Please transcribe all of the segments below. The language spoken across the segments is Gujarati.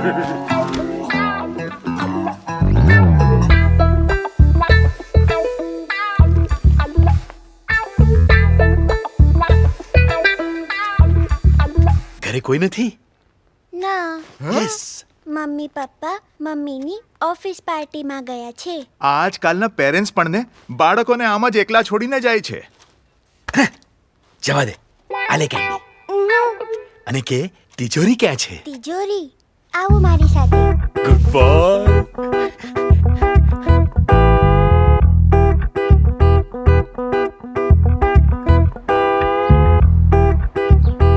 ઘરે કોઈ નથી? ના, યસ. મમ્મી પપ્પા મમ્મીની ઓફિસ પાર્ટીમાં ગયા છે. આજકાલના પેરેન્ટ્સ પણ ને બાળકોને આમ જ એકલા છોડીને જાય છે. જવા દે. આલે કેન્ડી. અને કે તિજોરી ક્યાં છે? તિજોરી, આવો મારી સાથે. Good boy.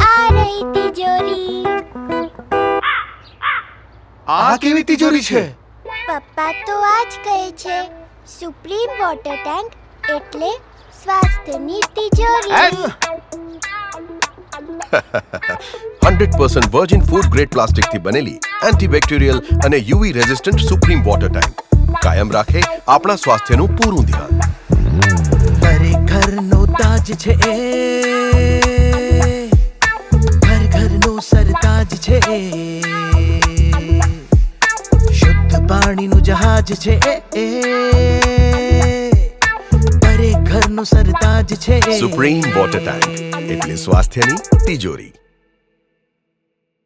આ રહી તિજોરી. આ કેવી તિજોરી છે? પપ્પા તો આ જ કહે છે, સુપ્રીમ વોટર ટેન્ક એટલે સ્વાસ્થ્યની તિજોરી. 100% વર્જિન ફૂડ ગ્રેડ પ્લાસ્ટિક થી બનેલી એન્ટીબેક્ટેરિયલ અને UV resistant supreme water tank કાયમ રાખે આપણા સ્વાસ્થ્યનું પૂરું ધ્યાન. ઘરનો તાજ છે એ, ઘરનો સરતાજ છે એ, શુદ્ધ પાણીનું જહાજ છે એ, દરેક ઘરનો સરતાજ છે. સુપ્રીમ વોટર ટેન્ક એટલે સ્વાસ્થ્યની તિજોરી.